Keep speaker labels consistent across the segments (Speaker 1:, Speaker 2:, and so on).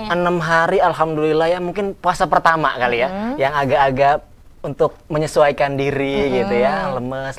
Speaker 1: puasanya?
Speaker 2: 6 hari alhamdulillah ya, mungkin puasa pertama kali ya, yang agak-agak untuk menyesuaikan diri gitu ya, lemes,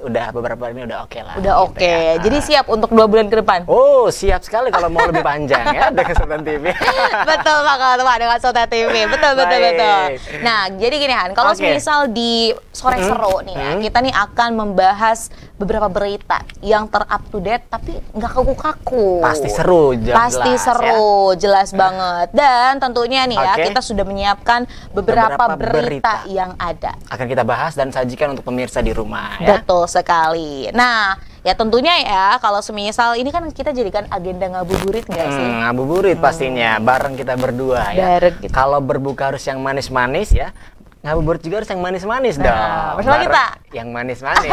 Speaker 2: udah beberapa hari ini udah oke lah.
Speaker 1: Udah
Speaker 2: gitu
Speaker 1: oke,
Speaker 2: ya.
Speaker 1: jadi siap untuk 2 bulan ke depan?
Speaker 2: Oh siap sekali kalau mau lebih panjang ya dengan Sultan TV.
Speaker 1: Betul banget Pak, dengan Sultan TV, betul. Nah jadi gini Han, kalau misal di sore seru nih ya, kita nih akan membahas beberapa berita yang ter-up to date tapi nggak kaku-kaku.
Speaker 2: Pasti seru,
Speaker 1: Pasti seru, ya? Jelas banget. Dan tentunya nih ya, kita sudah menyiapkan beberapa berita yang ada.
Speaker 2: Akan kita bahas dan sajikan untuk pemirsa di rumah ya.
Speaker 1: Betul sekali. Nah, ya tentunya ya kalau semisal ini kan kita jadikan agenda ngabuburit nggak sih?
Speaker 2: Ngabuburit pastinya, bareng kita berdua ya.
Speaker 1: Gitu.
Speaker 2: Kalau berbuka harus yang manis-manis ya. Ngabuburit juga harus yang manis-manis dong.
Speaker 1: Bersama kita
Speaker 2: yang manis-manis.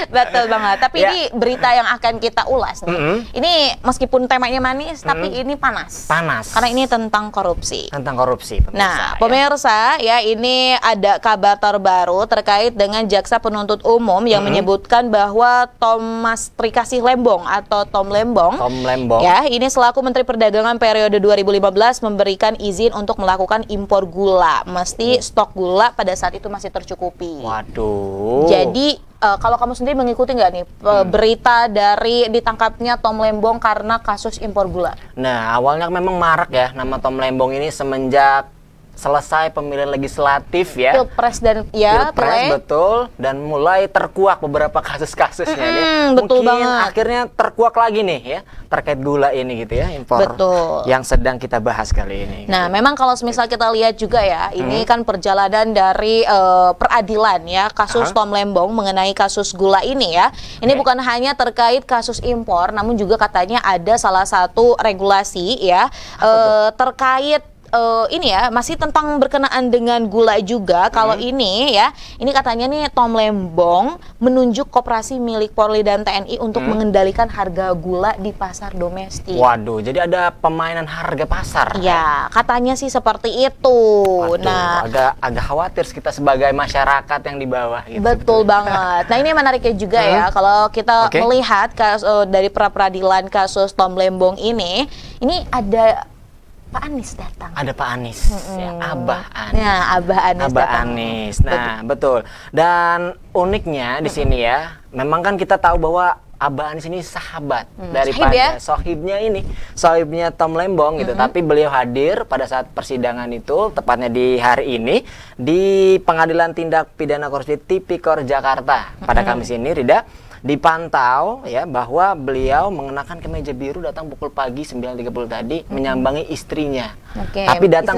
Speaker 1: Betul banget. Tapi ini berita yang akan kita ulas nih. Ini meskipun temanya manis, tapi ini panas. Karena ini tentang korupsi.
Speaker 2: Tentang korupsi.
Speaker 1: Pemirsa, nah, pemirsa ya, ini ada kabar terbaru terkait dengan jaksa penuntut umum yang menyebutkan bahwa Thomas Trikasih Lembong atau Tom Lembong. Ya, ini selaku Menteri Perdagangan periode 2015 memberikan izin untuk melakukan impor gula. Mesti stok gula pada saat itu masih tercukupi.
Speaker 2: Waduh.
Speaker 1: Jadi kalau kamu sendiri mengikuti nggak nih berita dari ditangkapnya Tom Lembong karena kasus impor gula?
Speaker 2: Nah awalnya memang marak ya nama Tom Lembong ini semenjak selesai pemilihan legislatif ya.
Speaker 1: Pilpres dan ya
Speaker 2: Pilpres betul, dan mulai terkuak beberapa kasus-kasusnya ya.
Speaker 1: Betul
Speaker 2: Mungkin
Speaker 1: banget.
Speaker 2: akhirnya terkuak lagi nih ya terkait gula ini gitu ya, impor.
Speaker 1: Betul.
Speaker 2: Yang sedang kita bahas kali ini.
Speaker 1: Nah, memang kalau misal kita lihat juga ya, ini kan perjalanan dari peradilan ya, kasus Tom Lembong mengenai kasus gula ini ya. Ini bukan hanya terkait kasus impor, namun juga katanya ada salah satu regulasi ya terkait ini ya, masih tentang berkenaan dengan gula juga. Kalau ini ya, ini katanya nih Tom Lembong menunjuk koperasi milik Polri dan TNI untuk mengendalikan harga gula di pasar domestik.
Speaker 2: Waduh, jadi ada pemainan harga pasar.
Speaker 1: Ya, katanya sih seperti itu.
Speaker 2: Waduh,
Speaker 1: nah,
Speaker 2: agak khawatir kita sebagai masyarakat yang di bawah. Gitu,
Speaker 1: betul banget. Nah, ini menariknya juga ya, kalau kita melihat dari peradilan kasus Tom Lembong ini ada Pak Anies datang.
Speaker 2: Ada Pak Anies, ya, Abah Anies.
Speaker 1: Ya, Abah Anies.
Speaker 2: Abah Anies. Nah, betul. Dan uniknya di sini ya, memang kan kita tahu bahwa Abah Anies ini sahabat daripada sohibnya ini, sohibnya Tom Lembong gitu. Tapi beliau hadir pada saat persidangan itu, tepatnya di hari ini di Pengadilan Tindak Pidana Korupsi Tipikor Jakarta pada Kamis ini, Rida. Dipantau ya bahwa beliau mengenakan kemeja biru, datang pukul pagi 9.30 tadi menyambangi istrinya. Tapi datang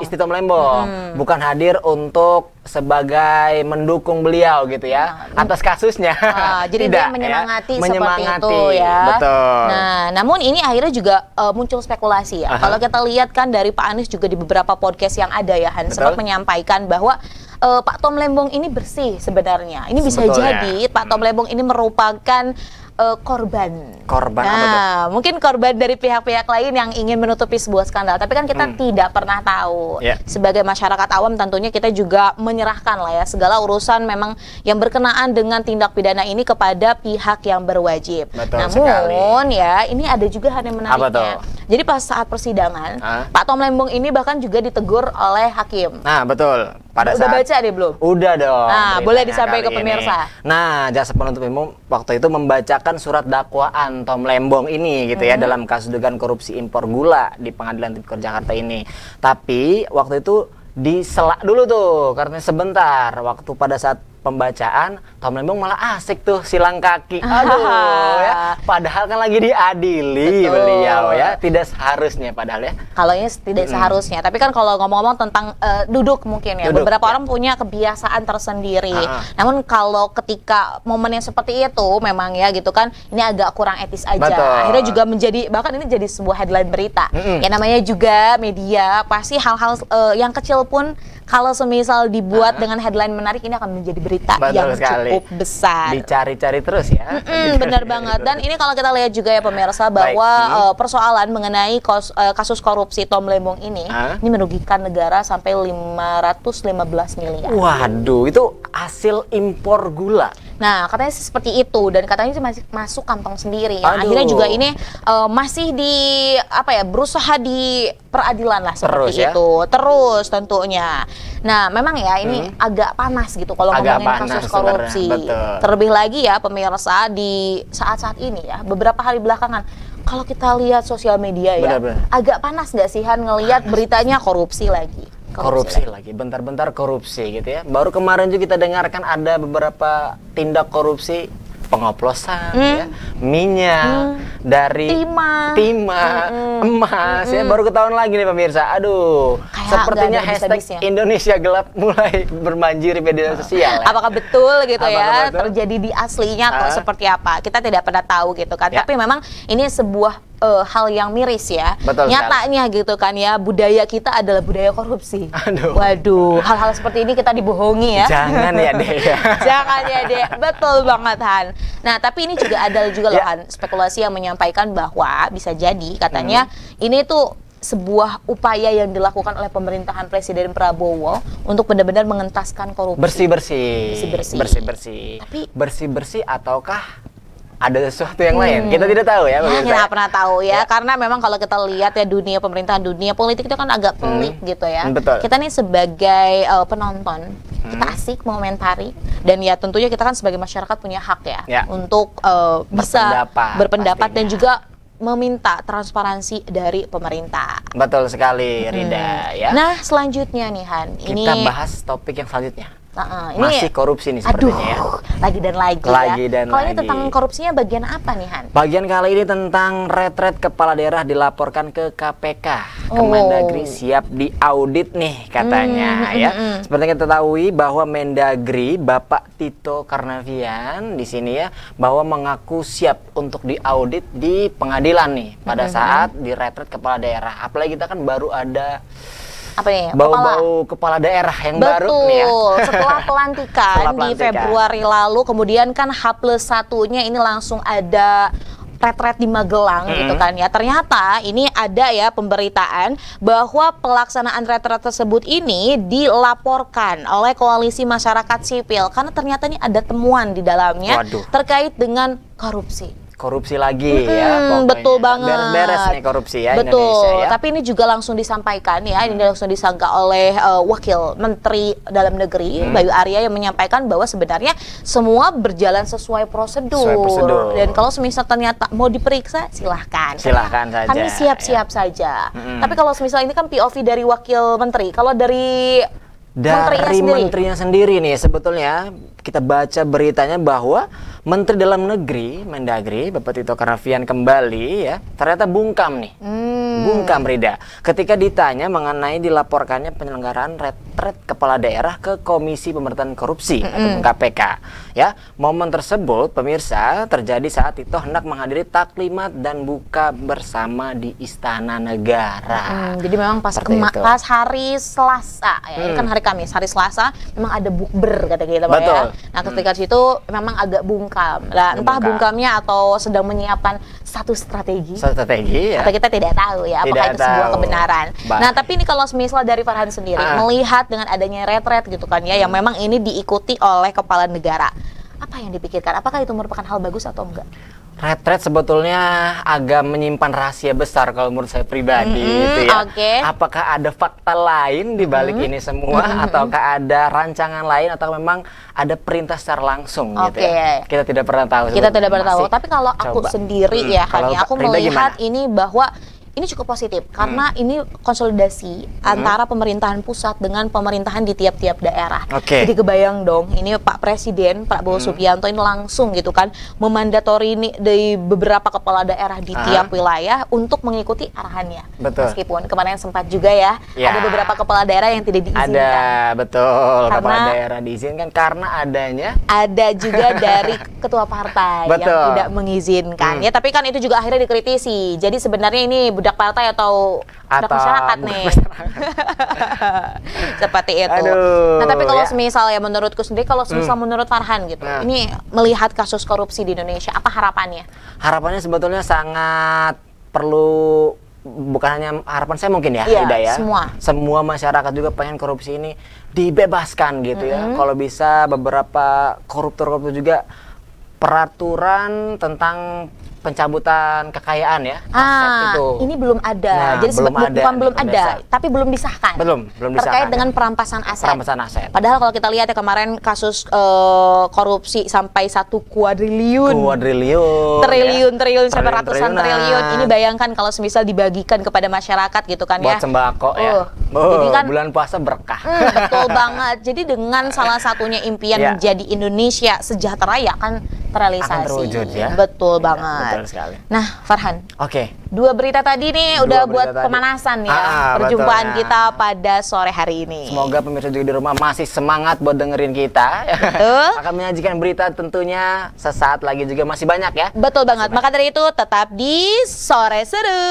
Speaker 2: istri Tom Lembong, bukan hadir untuk sebagai mendukung beliau gitu ya atas kasusnya.
Speaker 1: Jadi dia menyemangati seperti itu ya.
Speaker 2: Betul.
Speaker 1: Nah, namun ini akhirnya juga muncul spekulasi ya. Kalau kita lihat kan dari Pak Anies juga di beberapa podcast yang ada ya, Han sempat menyampaikan bahwa Pak Tom Lembong ini bersih sebenarnya. Ini bisa jadi Pak Tom Lembong ini merupakan korban. Nah, mungkin korban dari pihak-pihak lain yang ingin menutupi sebuah skandal. Tapi kan kita tidak pernah tahu. Sebagai masyarakat awam tentunya kita juga menyerahkan lah ya segala urusan memang yang berkenaan dengan tindak pidana ini kepada pihak yang berwajib. Namun ya ini ada juga hal yang menariknya. Jadi pas saat persidangan, Pak Tom Lembong ini bahkan juga ditegur oleh hakim.
Speaker 2: Nah, betul.
Speaker 1: Udah baca deh belum?
Speaker 2: Udah dong.
Speaker 1: Nah, boleh disampaikan ke pemirsa.
Speaker 2: Nah, jaksa penuntut umum waktu itu membacakan surat dakwaan Tom Lembong ini gitu ya dalam kasus dugaan korupsi impor gula di Pengadilan Tipikor Jakarta ini. Tapi waktu itu diselak dulu tuh karena sebentar waktu pada saat pembacaan Tom Lembong malah asik tuh silang kaki. Aduh ya, padahal kan lagi diadili beliau ya, tidak seharusnya padahal ya.
Speaker 1: Kalau ini tidak seharusnya, tapi kan kalau ngomong-ngomong tentang duduk mungkin ya, beberapa orang punya kebiasaan tersendiri. Namun kalau ketika momen yang seperti itu memang ya gitu kan, ini agak kurang etis aja. Akhirnya juga menjadi, bahkan ini jadi sebuah headline berita. Ya namanya juga media, pasti hal-hal yang kecil pun kalau semisal dibuat dengan headline menarik ini akan menjadi berita yang cukup besar.
Speaker 2: Dicari-cari terus ya.
Speaker 1: Benar banget. Dan ini kalau kita lihat juga ya pemirsa bahwa persoalan mengenai kasus korupsi Tom Lembong ini merugikan negara sampai 515 miliar.
Speaker 2: Waduh, itu hasil impor gula.
Speaker 1: Nah, katanya seperti itu dan katanya itu masih masuk kantong sendiri. Ya. Akhirnya juga ini masih berusaha di peradilan lah seperti itu. Terus tentunya. Nah, memang ya ini agak panas gitu kalau ngomongin kasus korupsi. Terlebih lagi ya pemirsa di saat-saat ini ya, beberapa hari belakangan kalau kita lihat sosial media ya, agak panas nggak sih Han ngelihat beritanya korupsi lagi.
Speaker 2: Korupsi lagi, bentar-bentar korupsi gitu ya. Baru kemarin juga kita dengarkan ada beberapa tindak korupsi pengoplosan, ya, minyak dari timah, emas, ya. Baru ketahuan lagi nih pemirsa. Aduh, kayak sepertinya hashtag Indonesia gelap mulai berbanjir di media sosial. Ya.
Speaker 1: Apakah betul gitu ya terjadi di aslinya atau seperti apa? Kita tidak pernah tahu gitu kan. Tapi memang ini sebuah hal yang miris ya. Nyatanya gitu kan ya, budaya kita adalah budaya korupsi. Waduh, hal-hal seperti ini kita dibohongi ya.
Speaker 2: Jangan ya Dek.
Speaker 1: Jangan ya Dek, betul banget Han. Nah tapi ini juga ada juga loh Han, spekulasi yang menyampaikan bahwa bisa jadi katanya ini tuh sebuah upaya yang dilakukan oleh pemerintahan Presiden Prabowo untuk benar-benar mengentaskan korupsi.
Speaker 2: Bersih-bersih. Tapi bersih-bersih ataukah ada sesuatu yang lain? Kita tidak tahu ya.
Speaker 1: Kita tidak pernah tahu ya, karena memang kalau kita lihat ya dunia pemerintahan, dunia politik itu kan agak pelik gitu ya.
Speaker 2: Betul.
Speaker 1: Kita nih sebagai penonton, kita asik mengomentari dan ya tentunya kita kan sebagai masyarakat punya hak ya untuk bisa berpendapat dan juga meminta transparansi dari pemerintah.
Speaker 2: Betul sekali Rida ya.
Speaker 1: Nah selanjutnya nih Han,
Speaker 2: kita bahas topik yang selanjutnya.
Speaker 1: Ini
Speaker 2: masih korupsi nih sepertinya ya.
Speaker 1: Lagi dan lagi ya. Kalau ini tentang korupsinya bagian apa nih Han?
Speaker 2: Bagian kali ini tentang retret kepala daerah dilaporkan ke KPK. Kemendagri siap diaudit nih katanya ya. Seperti kita ketahui bahwa Mendagri Bapak Tito Karnavian di sini ya bahwa mengaku siap untuk diaudit di pengadilan nih pada saat diretret kepala daerah. Apalagi kita kan baru ada
Speaker 1: apa nih?
Speaker 2: Bau-bau kepala daerah yang baru nih ya.
Speaker 1: Setelah pelantikan di Februari lalu, kemudian kan H+1-nya ini langsung ada retret di Magelang gitu kan ya. Ternyata ini ada ya pemberitaan bahwa pelaksanaan retret tersebut ini dilaporkan oleh Koalisi Masyarakat Sipil karena ternyata ini ada temuan di dalamnya terkait dengan korupsi.
Speaker 2: Korupsi lagi ya,
Speaker 1: betul banget.
Speaker 2: Beres-beres nih korupsi ya
Speaker 1: Indonesia
Speaker 2: ya.
Speaker 1: Tapi ini juga langsung disampaikan ya, ini langsung disangka oleh Wakil Menteri Dalam Negeri Bayu Arya yang menyampaikan bahwa sebenarnya semua berjalan sesuai prosedur. Dan kalau semisal ternyata mau diperiksa silahkan
Speaker 2: saja.
Speaker 1: Kami siap-siap saja. Tapi kalau semisal ini kan POV dari Wakil Menteri, kalau dari menterinya sendiri
Speaker 2: nih sebetulnya kita baca beritanya bahwa Menteri Dalam Negeri Mendagri Bapak Tito Karnavian kembali ya ternyata bungkam nih. Bungkam Rida ketika ditanya mengenai dilaporkannya penyelenggaraan retret kepala daerah ke Komisi Pemberantasan Korupsi atau KPK ya. Momen tersebut pemirsa terjadi saat Tito hendak menghadiri taklimat dan buka bersama di Istana Negara.
Speaker 1: Jadi memang pas hari Selasa ya, ini kan hari Kamis, hari Selasa memang ada bukber kata kita Pak ya. Nah ketika situ memang agak bungkam. Nah entah bungkamnya atau sedang menyiapkan satu strategi ya. Atau kita tidak tahu ya apakah itu sebuah kebenaran. Nah tapi ini kalau misal dari Farhan sendiri melihat dengan adanya retret gitu kan ya yang memang ini diikuti oleh kepala negara, apa yang dipikirkan? Apakah itu merupakan hal bagus atau enggak?
Speaker 2: Retret sebetulnya agak menyimpan rahasia besar kalau menurut saya pribadi gitu ya. Apakah ada fakta lain di balik ini semua ataukah ada rancangan lain atau memang ada perintah secara langsung gitu ya. Kita tidak pernah tahu.
Speaker 1: Tapi kalau aku sendiri ya hanya aku melihat ini bahwa ini cukup positif karena ini konsolidasi antara pemerintahan pusat dengan pemerintahan di tiap-tiap daerah. Jadi kebayang dong, ini Pak Presiden Prabowo Subianto ini langsung gitu kan memandatori ini dari beberapa kepala daerah di tiap wilayah untuk mengikuti arahannya. Meskipun kemarin sempat juga ya ada beberapa kepala daerah yang tidak diizinkan.
Speaker 2: Kepala daerah diizinkan karena
Speaker 1: ada juga dari ketua partai yang tidak mengizinkan. Ya tapi kan itu juga akhirnya dikritisi. Jadi sebenarnya ini budak partai atau masyarakat nih. Seperti itu. Nah tapi kalau semisal ya menurutku sendiri, kalau semisal menurut Farhan gitu, ini melihat kasus korupsi di Indonesia, apa harapannya?
Speaker 2: Harapannya sebetulnya sangat perlu bukan hanya harapan saya mungkin ya,
Speaker 1: Iya,
Speaker 2: Ida ya.
Speaker 1: Semua
Speaker 2: masyarakat juga pengen korupsi ini dibebaskan gitu ya. Kalau bisa beberapa koruptor juga peraturan tentang pencabutan kekayaan ya, aset itu.
Speaker 1: Ini belum ada.
Speaker 2: Nah,
Speaker 1: jadi belum ada, tapi belum disahkan.
Speaker 2: Belum disahkan.
Speaker 1: Terkait dengan perampasan aset. Padahal kalau kita lihat ya kemarin kasus korupsi sampai 1 kuadriliun. Triliun sampai ratusan triliun. Ini bayangkan kalau semisal dibagikan kepada masyarakat gitu kan ya.
Speaker 2: Buat sembako ya.
Speaker 1: Jadi kan
Speaker 2: bulan puasa berkah.
Speaker 1: Betul banget. Jadi dengan salah satunya impian menjadi Indonesia sejahtera ya kan terrealisasi.
Speaker 2: Akan terwujud ya.
Speaker 1: Betul banget.
Speaker 2: Betul sekali.
Speaker 1: Nah, Farhan.
Speaker 2: Oke.
Speaker 1: 2 berita tadi nih udah buat pemanasan ya perjumpaan kita pada sore hari ini.
Speaker 2: Semoga pemirsa juga di rumah masih semangat buat dengerin kita. Akan menyajikan berita tentunya sesaat lagi juga masih banyak ya.
Speaker 1: Betul banget. Maka dari itu tetap di Sore Seru.